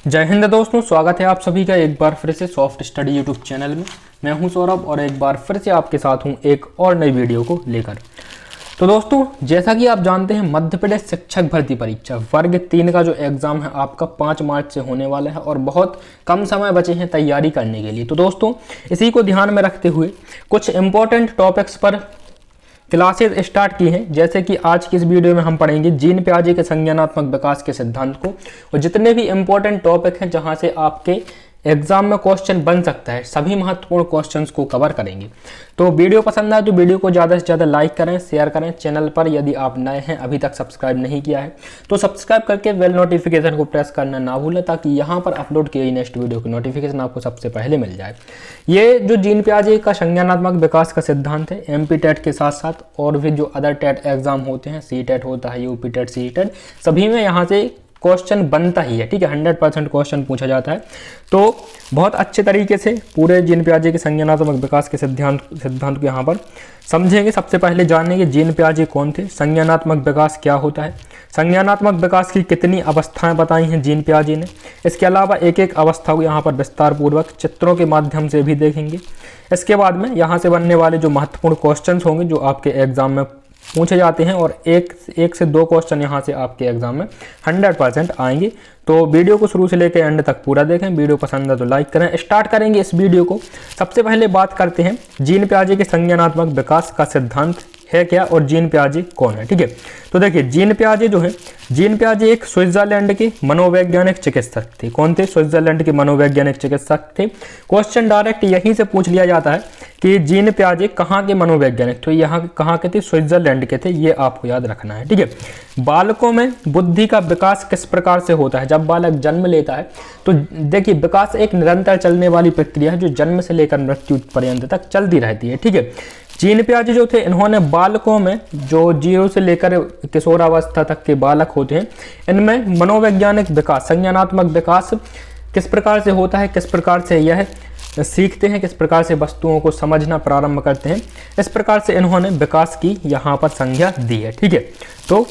जय हिंद दोस्तों, स्वागत है आप सभी का एक बार फिर से सॉफ्ट स्टडी यूट्यूब चैनल में। मैं हूं सौरभ और एक बार फिर से आपके साथ हूं एक और नई वीडियो को लेकर। तो दोस्तों, जैसा कि आप जानते हैं, मध्य प्रदेश शिक्षक भर्ती परीक्षा वर्ग 3 का जो एग्ज़ाम है आपका 5 मार्च से होने वाला है और बहुत कम समय बचे हैं तैयारी करने के लिए। तो दोस्तों, इसी को ध्यान में रखते हुए कुछ इंपॉर्टेंट टॉपिक्स पर क्लासेस स्टार्ट की हैं। जैसे कि आज की इस वीडियो में हम पढ़ेंगे जीन पियाजे के संज्ञानात्मक विकास के सिद्धांत को, और जितने भी इंपॉर्टेंट टॉपिक हैं जहां से आपके एग्जाम में क्वेश्चन बन सकता है, सभी महत्वपूर्ण क्वेश्चंस को कवर करेंगे। तो वीडियो पसंद आए तो वीडियो को ज़्यादा से ज़्यादा लाइक करें, शेयर करें। चैनल पर यदि आप नए हैं, अभी तक सब्सक्राइब नहीं किया है तो सब्सक्राइब करके बेल नोटिफिकेशन को प्रेस करना ना भूलें, ताकि यहाँ पर अपलोड किए गई नेक्स्ट वीडियो की नोटिफिकेशन आपको सबसे पहले मिल जाए। ये जो जीन पियाजे का संज्ञानात्मक विकास का सिद्धांत है, MP टेट के साथ साथ और भी जो अदर टेट एग्जाम होते हैं, C टेट होता है, UP टेट, C टेट, सभी में यहाँ से क्वेश्चन बनता ही है। ठीक है, 100% क्वेश्चन पूछा जाता है। तो बहुत अच्छे तरीके से पूरे जीन पियाजे के संज्ञानात्मक विकास के सिद्धांत को यहाँ पर समझेंगे। सबसे पहले जानेंगे जीन पियाजे कौन थे, संज्ञानात्मक विकास क्या होता है, संज्ञानात्मक विकास की कितनी अवस्थाएं बताई हैं जीन पियाजे ने। इसके अलावा एक एक अवस्था को यहाँ पर विस्तार पूर्वक चित्रों के माध्यम से भी देखेंगे। इसके बाद में यहाँ से बनने वाले जो महत्वपूर्ण क्वेश्चन होंगे जो आपके एग्जाम में पूछे जाते हैं, और एक से दो क्वेश्चन यहाँ से आपके एग्जाम में 100% आएंगे। तो वीडियो को शुरू से लेकर एंड तक पूरा देखें। वीडियो पसंद है तो लाइक करें। स्टार्ट करेंगे इस वीडियो को। सबसे पहले बात करते हैं जीन पियाजे के संज्ञानात्मक विकास का सिद्धांत है क्या और जीन पियाजे कौन है। ठीक है, तो देखिए जीन पियाजे जो है, जीन पियाजे एक स्विट्जरलैंड के मनोवैज्ञानिक चिकित्सक थे। कौन थे? स्विट्जरलैंड के मनोवैज्ञानिक चिकित्सक थे। क्वेश्चन डायरेक्ट यहीं से पूछ लिया जाता है कि जीन पियाजे कहाँ के मनोवैज्ञानिक थे, यहाँ कहाँ के थे? स्विट्जरलैंड के थे। ये आपको याद रखना है। ठीक है, बालकों में बुद्धि का विकास किस प्रकार से होता है? जब बालक जन्म लेता है तो देखिए, विकास एक निरंतर चलने वाली प्रक्रिया है जो जन्म से लेकर मृत्यु पर्यंत तक चलती रहती है। ठीक है, जीन पियाजे जो थे, इन्होंने बालकों में जो 0 से लेकर किशोरावस्था तक के बालक होते हैं, इनमें मनोवैज्ञानिक विकास, संज्ञानात्मक विकास किस प्रकार से होता है, किस प्रकार से यह सीखते हैं, किस प्रकार से वस्तुओं को समझना प्रारंभ करते हैं, इस प्रकार से इन्होंने विकास की यहाँ पर संज्ञा दी है। ठीक है, तो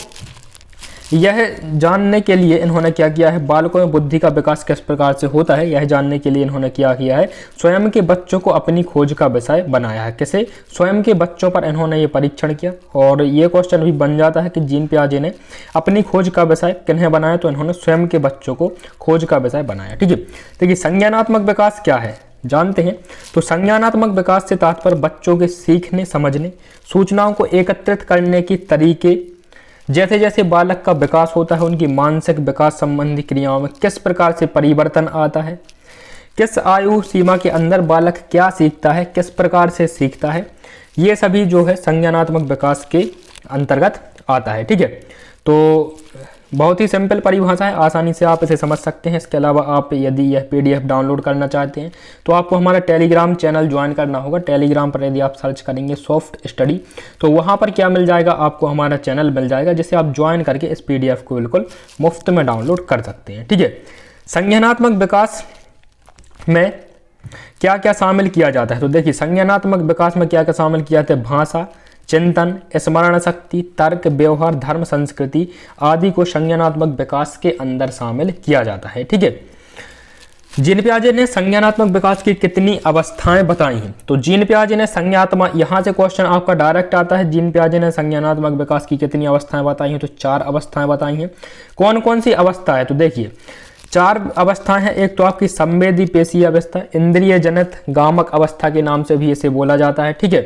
यह जानने के लिए इन्होंने क्या किया है, बालकों में बुद्धि का विकास किस प्रकार से होता है, यह जानने के लिए इन्होंने क्या किया है, स्वयं के बच्चों को अपनी खोज का विषय बनाया है। किसे? स्वयं के बच्चों पर इन्होंने ये परीक्षण किया। और ये क्वेश्चन भी बन जाता है कि जीन पियाजे ने अपनी खोज का विषय किन्हें बनाया, तो इन्होंने स्वयं के बच्चों को खोज का विषय बनाया। ठीक है, देखिए संज्ञानात्मक विकास क्या है जानते हैं। तो संज्ञानात्मक विकास से तात्पर्य बच्चों के सीखने, समझने, सूचनाओं को एकत्रित करने की तरीके, जैसे जैसे बालक का विकास होता है उनकी मानसिक विकास संबंधी क्रियाओं में किस प्रकार से परिवर्तन आता है, किस आयु सीमा के अंदर बालक क्या सीखता है, किस प्रकार से सीखता है, ये सभी जो है संज्ञानात्मक विकास के अंतर्गत आता है। ठीक है, तो बहुत ही सिंपल परिभाषा है, आसानी से आप इसे समझ सकते हैं। इसके अलावा आप यदि यह PDF डाउनलोड करना चाहते हैं तो आपको हमारा टेलीग्राम चैनल ज्वाइन करना होगा। टेलीग्राम पर यदि आप सर्च करेंगे सॉफ्ट स्टडी, तो वहाँ पर क्या मिल जाएगा, आपको हमारा चैनल मिल जाएगा, जिसे आप ज्वाइन करके इस PDF को बिल्कुल मुफ्त में डाउनलोड कर सकते हैं। ठीक है, संज्ञानात्मक विकास में क्या क्या शामिल किया जाता है? तो देखिए, संज्ञानात्मक विकास में क्या क्या शामिल किया जाता है? भाषा, चिंतन, स्मरण शक्ति, तर्क, व्यवहार, धर्म, संस्कृति आदि को संज्ञानात्मक विकास के अंदर शामिल किया जाता है। ठीक है, जीन पियाजे ने संज्ञानात्मक विकास की कितनी अवस्थाएं बताई हैं? तो जीन पियाजे ने संज्ञात्मक, यहाँ से क्वेश्चन आपका डायरेक्ट आता है, जीन पियाजे ने संज्ञानात्मक विकास की कितनी अवस्थाएं बताई हैं? तो 4 अवस्थाएं बताई हैं। कौन कौन सी अवस्था है? तो देखिए 4 अवस्थाएं हैं। एक तो आपकी संवेदी पेशीय अवस्था, इंद्रिय जनित गामक अवस्था के नाम से भी इसे बोला जाता है। ठीक है,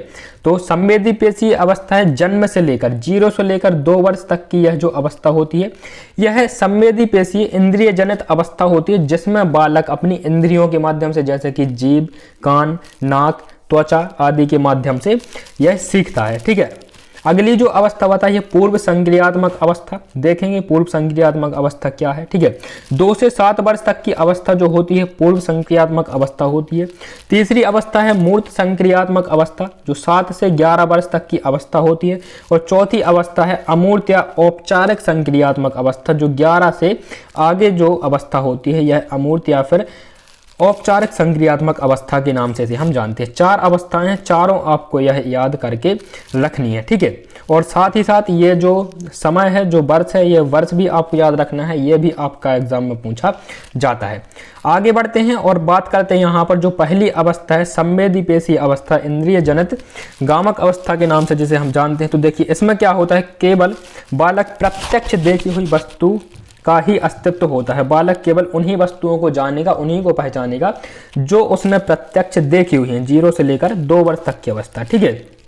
तो संवेदी पेशीय अवस्था है जन्म से लेकर 0 से लेकर 2 वर्ष तक की यह जो अवस्था होती है, यह संवेदी पेशीय इंद्रिय जनित अवस्था होती है, जिसमें बालक अपनी इंद्रियों के माध्यम से, जैसे कि जीभ, कान, नाक, त्वचा आदि के माध्यम से यह सीखता है। ठीक है, अगली जो अवस्था बताई है पूर्व संक्रियात्मक अवस्था, देखेंगे पूर्व संक्रियात्मक अवस्था क्या है। ठीक है, 2 से 7 वर्ष तक की अवस्था जो होती है पूर्व संक्रियात्मक अवस्था होती है। तीसरी अवस्था है मूर्त संक्रियात्मक अवस्था, जो 7 से 11 वर्ष तक की अवस्था होती है। और चौथी अवस्था है अमूर्त या औपचारिक संक्रियात्मक अवस्था, जो 11 से आगे जो अवस्था होती है यह अमूर्त या फिर औपचारिक संक्रियात्मक अवस्था के नाम से इसे हम जानते हैं। 4 अवस्थाएं हैं, चारों आपको यह याद करके रखनी है। ठीक है, और साथ ही साथ ये जो समय है, जो वर्ष है, ये वर्ष भी आपको याद रखना है, ये भी आपका एग्जाम में पूछा जाता है। आगे बढ़ते हैं और बात करते हैं यहाँ पर जो पहली अवस्था है संवेदी पेशीय अवस्था, इंद्रिय जनित गामक अवस्था के नाम से जिसे हम जानते हैं। तो देखिए इसमें क्या होता है, केवल बालक प्रत्यक्ष देखी हुई वस्तु का ही अस्तित्व होता है। बालक केवल उन्हीं वस्तुओं को जानेगा, उन्हीं को पहचानेगा जो उसने प्रत्यक्ष देखी हुई हैं। 0 से लेकर 2 वर्ष तक की अवस्था, ठीक है,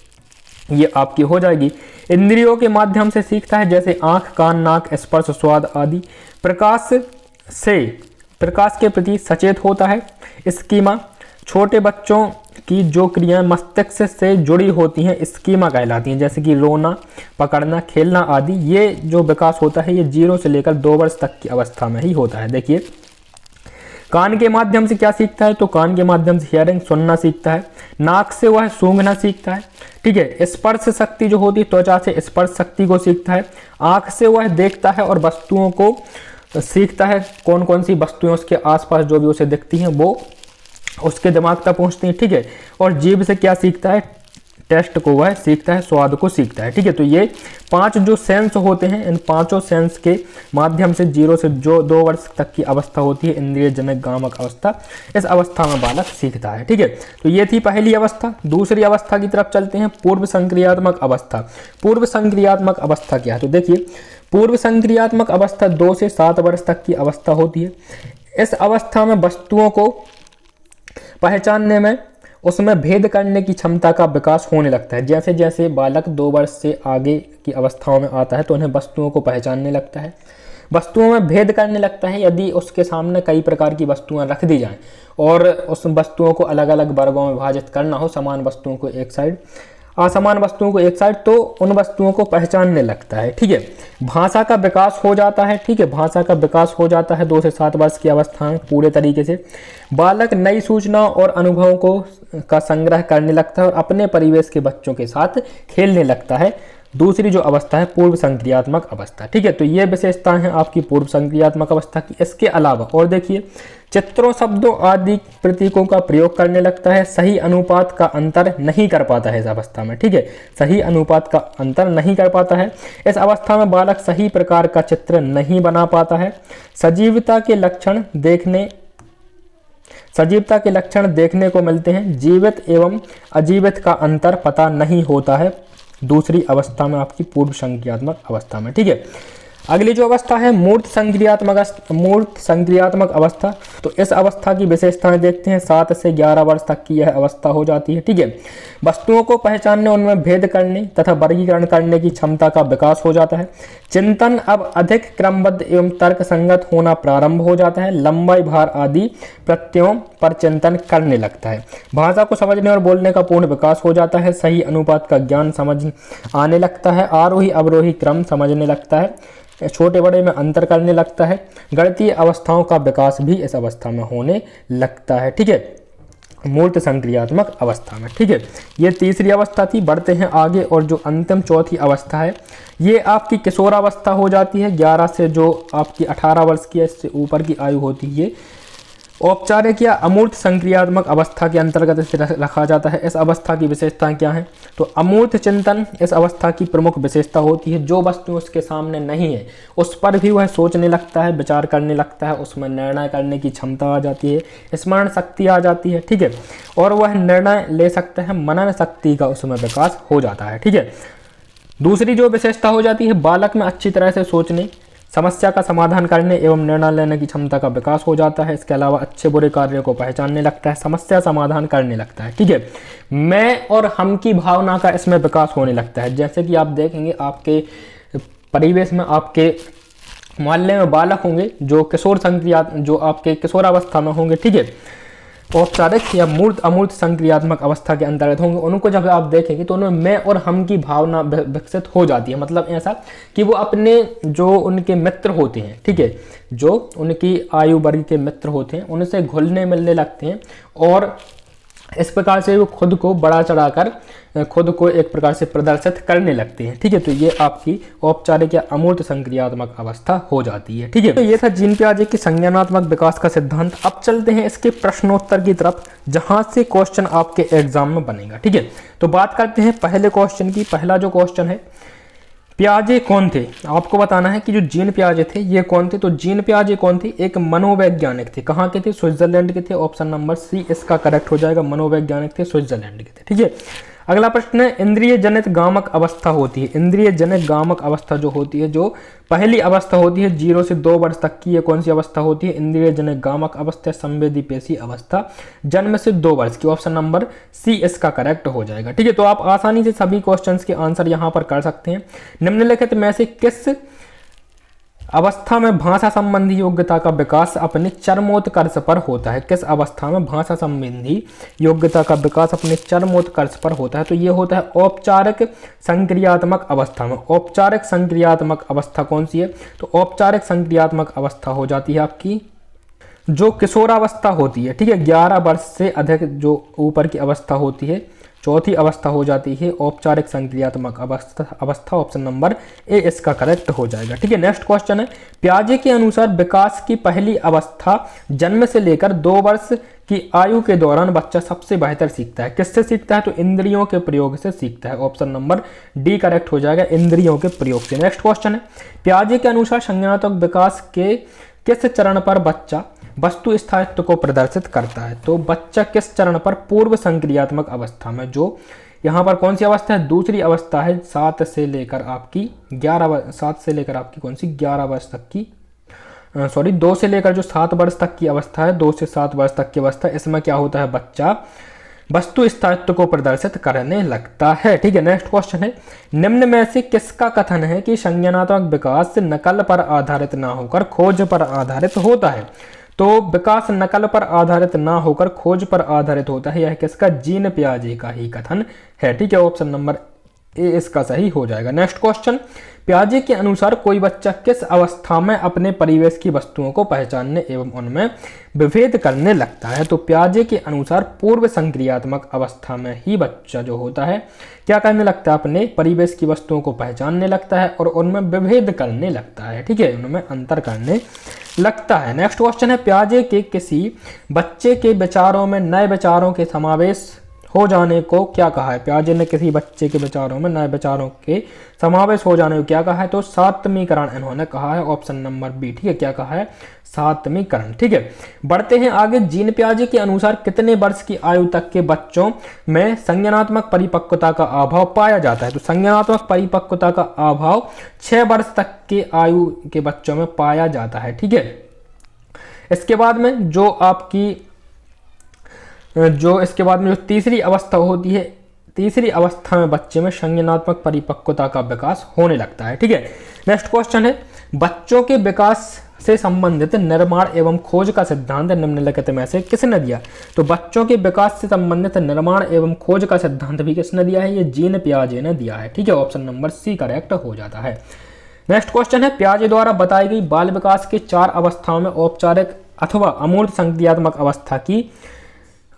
ये आपकी हो जाएगी। इंद्रियों के माध्यम से सीखता है, जैसे आंख, कान, नाक, स्पर्श, स्वाद आदि। प्रकाश के प्रति सचेत होता है। स्कीमा, छोटे बच्चों की जो क्रियाएं मस्तिष्क से जुड़ी होती हैं स्कीमा कहलाती हैं, जैसे कि रोना, पकड़ना, खेलना आदि। ये जो विकास होता है ये 0 से लेकर 2 वर्ष तक की अवस्था में ही होता है। देखिए कान के माध्यम से क्या सीखता है, तो कान के माध्यम से हियरिंग, सुनना सीखता है। नाक से वह सूंघना सीखता है, ठीक है। स्पर्श शक्ति जो होती है, त्वचा से स्पर्श शक्ति को सीखता है। आंख से वह देखता है और वस्तुओं को सीखता है, कौन कौन सी वस्तुएं उसके आसपास जो भी उसे दिखती हैं वो उसके दिमाग तक पहुंचती हैं, ठीक है। और जीभ से क्या सीखता है, टेस्ट को वह सीखता है, स्वाद को सीखता है, ठीक है। तो ये 5 जो सेंस होते हैं, इन 5 सेंस के माध्यम से 0 से जो 2 वर्ष तक की अवस्था होती है इंद्रिय जनक गामक अवस्था, इस अवस्था में बालक सीखता है, ठीक है। तो ये थी पहली अवस्था। दूसरी अवस्था की तरफ चलते हैं, पूर्व संक्रियात्मक अवस्था। पूर्व संक्रियात्मक अवस्था क्या है, तो देखिए पूर्व संक्रियात्मक अवस्था 2 से 7 वर्ष तक की अवस्था होती है। इस अवस्था में वस्तुओं को पहचानने में, उसमें भेद करने की क्षमता का विकास होने लगता है। जैसे जैसे बालक 2 वर्ष से आगे की अवस्थाओं में आता है तो उन्हें वस्तुओं को पहचानने लगता है, वस्तुओं में भेद करने लगता है। यदि उसके सामने कई प्रकार की वस्तुएं रख दी जाएं और उस वस्तुओं को अलग अलग वर्गों में विभाजित करना हो, समान वस्तुओं को एक साइड, असमान वस्तुओं को एक साइड, तो उन वस्तुओं को पहचानने लगता है, ठीक है। भाषा का विकास हो जाता है, ठीक है, भाषा का विकास हो जाता है 2 से 7 वर्ष की अवस्था में पूरे तरीके से। बालक नई सूचना और अनुभवों को का संग्रह करने लगता है और अपने परिवेश के बच्चों के साथ खेलने लगता है। दूसरी जो अवस्था है पूर्व संक्रियात्मक अवस्था, ठीक है। तो ये विशेषताएं हैं आपकी पूर्व संक्रियात्मक अवस्था की। इसके अलावा और देखिए चित्रों, शब्दों आदि प्रतीकों का प्रयोग करने लगता है। सही अनुपात का अंतर नहीं कर पाता है इस अवस्था में, ठीक है, सही अनुपात का अंतर नहीं कर पाता है। इस अवस्था में बालक सही प्रकार का चित्र नहीं बना पाता है। सजीवता के लक्षण देखने को मिलते हैं। जीवित एवं अजीवित का अंतर पता नहीं होता है दूसरी अवस्था में, आपकी पूर्व संक्रियात्मक अवस्था में, ठीक है। अगली जो अवस्था है मूर्त संक्रियात्मक अवस्था। तो इस अवस्था की विशेषताएं देखते हैं। 7 से 11 वर्ष तक की यह अवस्था हो जाती है, ठीक है। वस्तुओं को पहचानने, उनमें भेद करने तथा वर्गीकरण करने की क्षमता का विकास हो जाता है। चिंतन अब अधिक क्रमबद्ध एवं तर्क संगत होना प्रारंभ हो जाता है। लंबाई, भार आदि प्रत्ययों पर चिंतन करने लगता है। भाषा को समझने और बोलने का पूर्ण विकास हो जाता है। सही अनुपात का ज्ञान समझ आने लगता है। आरोही अवरोही क्रम समझने लगता है। छोटे बड़े में अंतर करने लगता है। गणितीय अवस्थाओं का विकास भी इस अवस्था में होने लगता है, ठीक है, मूर्त संक्रियात्मक अवस्था में, ठीक है। ये तीसरी अवस्था थी। बढ़ते हैं आगे और जो अंतिम चौथी अवस्था है ये आपकी किशोरावस्था हो जाती है। 11 से जो आपकी 18 वर्ष की, इससे ऊपर की आयु होती है ये औपचारिक या अमूर्त संक्रियात्मक अवस्था के अंतर्गत इसे रखा जाता है। इस अवस्था की विशेषताएं क्या हैं, तो अमूर्त चिंतन इस अवस्था की प्रमुख विशेषता होती है। जो वस्तु उसके सामने नहीं है उस पर भी वह सोचने लगता है, विचार करने लगता है, उसमें निर्णय करने की क्षमता आ जाती है, स्मरण शक्ति आ जाती है, ठीक है, और वह निर्णय ले सकता है, मनन शक्ति का उसमें विकास हो जाता है, ठीक है। दूसरी जो विशेषता हो जाती है बालक में अच्छी तरह से सोचने, समस्या का समाधान करने एवं निर्णय लेने की क्षमता का विकास हो जाता है। इसके अलावा अच्छे बुरे कार्यों को पहचानने लगता है, समस्या समाधान करने लगता है, ठीक है। मैं और हम की भावना का इसमें विकास होने लगता है। जैसे कि आप देखेंगे आपके परिवेश में, आपके मोहल्ले में बालक होंगे जो जो आपके किशोरावस्था में होंगे, ठीक है, औपचारिक या मूर्त अमूर्त संक्रियात्मक अवस्था के अंतर्गत होंगे। उनको जब आप देखेंगे तो उनमें मैं और हम की भावना विकसित हो जाती है। मतलब ऐसा कि वो अपने जो उनके मित्र होते हैं, ठीक है, जो उनकी आयु वर्ग के मित्र होते हैं उनसे घुलने मिलने लगते हैं और इस प्रकार से वो खुद को बढ़ा चढ़ाकर खुद को एक प्रकार से प्रदर्शित करने लगते हैं। ठीक है, तो ये आपकी औपचारिक या अमूर्त संक्रियात्मक अवस्था हो जाती है। ठीक है, तो ये था जीन पियाजे की संज्ञानात्मक विकास का सिद्धांत। अब चलते हैं इसके प्रश्नोत्तर की तरफ, जहां से क्वेश्चन आपके एग्जाम में बनेगा। ठीक है, तो बात करते हैं पहले क्वेश्चन की। पहला जो क्वेश्चन है, पियाजे कौन थे? आपको बताना है कि जो जीन पियाजे थे ये कौन थे। तो जीन पियाजे कौन थे? एक मनोवैज्ञानिक थे। कहाँ के थे? स्विट्जरलैंड के थे। ऑप्शन नंबर सी इसका करेक्ट हो जाएगा, मनोवैज्ञानिक थे, स्विट्जरलैंड के थे। ठीक है, अगला प्रश्न है, इंद्रिय जनित गामक अवस्था होती है। इंद्रिय जनित गामक अवस्था जो होती है, जो पहली अवस्था होती है 0 से 2 वर्ष तक की, ये कौन सी अवस्था होती है? इंद्रिय जनित गामक अवस्था, संवेदी पेशी अवस्था, जन्म से 2 वर्ष की। ऑप्शन नंबर सी इसका करेक्ट हो जाएगा। ठीक है, तो आप आसानी से सभी क्वेश्चंस के आंसर यहां पर कर सकते हैं। निम्नलिखित में से किस अवस्था में भाषा संबंधी योग्यता का विकास अपने चरमोत्कर्ष पर होता है? किस अवस्था में भाषा संबंधी योग्यता का विकास अपने चरमोत्कर्ष पर होता है? तो ये होता है औपचारिक संक्रियात्मक अवस्था में। औपचारिक संक्रियात्मक अवस्था कौन सी है? तो औपचारिक संक्रियात्मक अवस्था हो जाती है आपकी जो किशोरावस्था होती है। ठीक है, 11 वर्ष से अधिक जो ऊपर की अवस्था होती है, चौथी अवस्था हो जाती है औपचारिक संक्रियात्मक अवस्था। ऑप्शन नंबर ए इसका करेक्ट हो जाएगा। ठीक है, नेक्स्ट क्वेश्चन है, पियाजे के अनुसार विकास की पहली अवस्था जन्म से लेकर 2 वर्ष की आयु के दौरान बच्चा सबसे बेहतर सीखता है। किससे सीखता है? तो इंद्रियों के प्रयोग से सीखता है। ऑप्शन नंबर डी करेक्ट हो जाएगा, इंद्रियों के प्रयोग से। नेक्स्ट क्वेश्चन है, पियाजे के अनुसार संज्ञानात्मक विकास के किस चरण पर बच्चा वस्तु स्थायित्व को प्रदर्शित करता है? तो बच्चा किस चरण पर? पूर्व संक्रियात्मक अवस्था में। जो यहाँ पर कौन सी अवस्था है? दूसरी अवस्था है, 7 से लेकर आपकी 11 वर्ष तक की, सॉरी 2 से लेकर जो 7 वर्ष तक की अवस्था है, 2 से 7 वर्ष तक की अवस्था, इसमें क्या होता है? बच्चा वस्तु स्थायित्व को प्रदर्शित करने लगता है। ठीक है, नेक्स्ट क्वेश्चन है, निम्न में से किसका कथन है कि संज्ञानात्मक विकास नकल पर आधारित ना होकर खोज पर आधारित होता है? तो विकास नकल पर आधारित ना होकर खोज पर आधारित होता है, यह किसका? जीन पियाजे का ही कथन है। ठीक है, ऑप्शन नंबर ए इसका सही हो जाएगा। नेक्स्ट क्वेश्चन, पियाजे के अनुसार कोई बच्चा किस अवस्था में अपने परिवेश की वस्तुओं को पहचानने एवं उनमें विभेद करने लगता है? तो पियाजे के अनुसार पूर्व संक्रियात्मक अवस्था में ही बच्चा जो होता है क्या करने लगता है? अपने परिवेश की वस्तुओं को पहचानने लगता है और उनमें विभेद करने लगता है। ठीक है, उनमें अंतर करने लगता है। नेक्स्ट क्वेश्चन है, पियाजे के किसी बच्चे के विचारों में नए विचारों के समावेश हो जाने को क्या कहा है? पियाजे ने किसी बच्चे के विचारों में नए विचारों के समावेश हो जाने को क्या कहा है? तो सातवीकरण इन्होंने कहा है। Option number B. ठीक है, क्या कहा है? सातवीकरण। ठीक है, बढ़ते हैं आगे। जीन पियाजे के अनुसार कितने वर्ष की आयु तक के बच्चों में संज्ञानात्मक परिपक्वता का अभाव पाया जाता है? तो संज्ञानात्मक परिपक्वता का अभाव 6 वर्ष तक के आयु के बच्चों में पाया जाता है। ठीक है, इसके बाद में जो इसके बाद में जो तीसरी अवस्था होती है, तीसरी अवस्था में बच्चे में संज्ञानात्मक परिपक्वता का विकास होने लगता है। ठीक है, नेक्स्ट क्वेश्चन है, बच्चों के विकास से संबंधित निर्माण एवं खोज का सिद्धांत निम्नलिखित में से किसने दिया? तो बच्चों के विकास से संबंधित निर्माण एवं खोज का सिद्धांत भी किसने दिया है? ये जीन पियाजे ने दिया है। ठीक है, ऑप्शन नंबर सी करेक्ट हो जाता है। नेक्स्ट क्वेश्चन है, पियाजे द्वारा बताई गई बाल विकास के 4 अवस्थाओं में औपचारिक अथवा अमूर्त संक्रियात्मक अवस्था की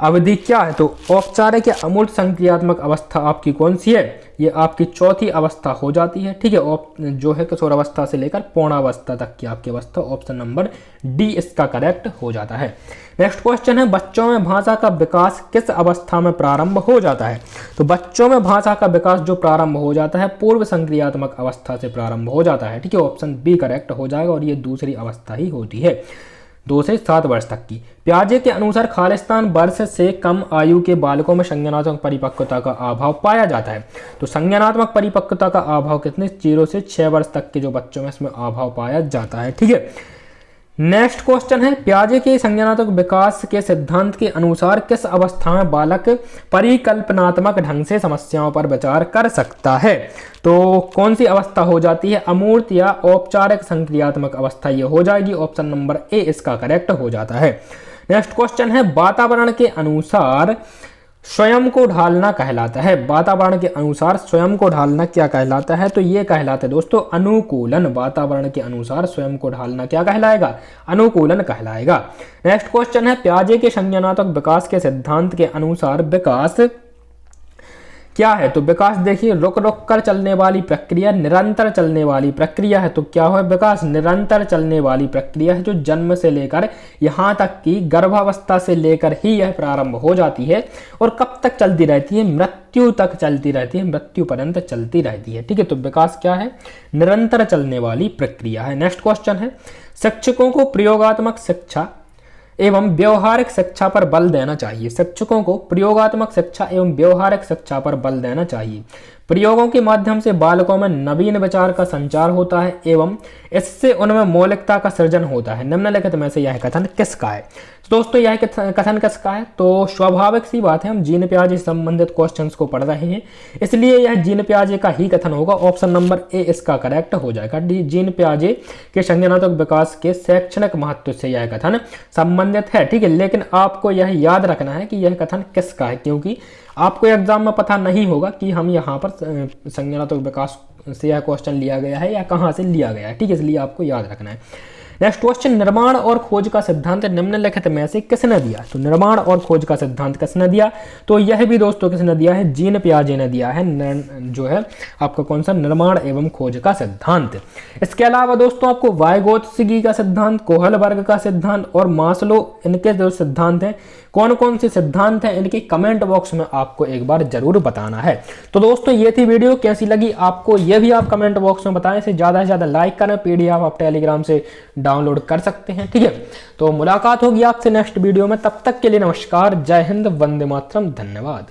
अवधि क्या है? तो औपचारिक या अमूर्त संक्रियात्मक अवस्था आपकी कौन सी है? ये आपकी चौथी अवस्था हो जाती है। ठीक है, जो है किशोरावस्था से लेकर पौणावस्था तक की आपकी अवस्था। ऑप्शन नंबर डी इसका करेक्ट हो जाता है। नेक्स्ट क्वेश्चन है, बच्चों में भाषा का विकास किस अवस्था में प्रारंभ हो जाता है? तो बच्चों में भाषा का विकास जो प्रारंभ हो जाता है पूर्व संक्रियात्मक अवस्था से प्रारंभ हो जाता है। ठीक है, ऑप्शन बी करेक्ट हो जाएगा और ये दूसरी अवस्था ही होती है, 2 से 7 वर्ष तक की। पियाजे के अनुसार खालिस्तान वर्ष से कम आयु के बालकों में संज्ञानात्मक परिपक्वता का अभाव पाया जाता है। तो संज्ञानात्मक परिपक्वता का अभाव कितने? 0 से 6 वर्ष तक के जो बच्चों में इसमें अभाव पाया जाता है। ठीक है, नेक्स्ट क्वेश्चन है, पियाजे के संज्ञानात्मक विकास के सिद्धांत के अनुसार किस अवस्था में बालक परिकल्पनात्मक ढंग से समस्याओं पर विचार कर सकता है? तो कौन सी अवस्था हो जाती है? अमूर्त या औपचारिक संक्रियात्मक अवस्था ये हो जाएगी। ऑप्शन नंबर ए इसका करेक्ट हो जाता है। नेक्स्ट क्वेश्चन है, वातावरण के अनुसार स्वयं को ढालना कहलाता है। वातावरण के अनुसार स्वयं को ढालना क्या कहलाता है? तो ये कहलाता है दोस्तों अनुकूलन। वातावरण के अनुसार स्वयं को ढालना क्या कहलाएगा? अनुकूलन कहलाएगा। नेक्स्ट क्वेश्चन है, पियाजे के संज्ञानात्मक विकास के सिद्धांत के अनुसार विकास क्या है? तो विकास देखिए, रुक रुक कर चलने वाली प्रक्रिया, निरंतर चलने वाली प्रक्रिया है। तो क्या है विकास? निरंतर चलने वाली प्रक्रिया है, जो जन्म से लेकर यहाँ तक कि गर्भावस्था से लेकर ही यह प्रारंभ हो जाती है और कब तक चलती रहती है? मृत्यु तक चलती रहती है, मृत्यु पर्यंत चलती रहती है। ठीक है, तो विकास क्या है? निरंतर चलने वाली प्रक्रिया है। नेक्स्ट क्वेश्चन है, शिक्षकों को प्रयोगात्मक शिक्षा एवं व्यवहारिक शिक्षा पर बल देना चाहिए। शिक्षकों को प्रयोगात्मक शिक्षा एवं व्यवहारिक शिक्षा पर बल देना चाहिए। प्रयोगों के माध्यम से बालकों में नवीन विचार का संचार होता है एवं इससे उनमें मौलिकता का सृजन होता है। निम्नलिखित में से यह कथन किसका है? तो दोस्तों यह कथन किसका है? तो स्वाभाविक सी बात है, हम जीन पियाजे से संबंधित क्वेश्चंस को पढ़ रहे हैं, इसलिए यह जीन पियाजे का ही कथन होगा। ऑप्शन नंबर ए इसका करेक्ट हो जाएगा। जीन पियाजे के संज्ञानात्मक विकास के शैक्षणिक महत्व से यह कथन संबंधित है। ठीक है, लेकिन आपको यह याद रखना है कि यह कथन किसका है, क्योंकि आपको एग्जाम में पता नहीं होगा कि हम यहाँ पर संज्ञानात्मक विकास से यह क्वेश्चन लिया गया है या कहाँ से लिया गया है। ठीक है, इसलिए आपको याद रखना है। नेक्स्ट क्वेश्चन, निर्माण और खोज का सिद्धांत निम्नलिखित में से किसने दिया? तो निर्माण और खोज का सिद्धांत किसने दिया? तो यह भी दोस्तों किसने दिया है? जीन पियाजे ने दिया है। जो है आपका कौन सा? निर्माण एवं खोज का सिद्धांत। इसके अलावा दोस्तों आपको वाइगोत्स्की का सिद्धांत, कोहलबर्ग का सिद्धांत और मास्लो, इनके जो सिद्धांत हैं, कौन कौन से सिद्धांत हैं, इनके कमेंट बॉक्स में आपको एक बार जरूर बताना है। तो दोस्तों ये थी वीडियो, कैसी लगी आपको ये भी आप कमेंट बॉक्स में बताएं। इसे ज़्यादा से ज़्यादा लाइक करें। पीडीएफ आप टेलीग्राम से डाउनलोड कर सकते हैं। ठीक है, तो मुलाकात होगी आपसे नेक्स्ट वीडियो में। तब तक के लिए नमस्कार, जय हिंद, वंदे मातरम, धन्यवाद।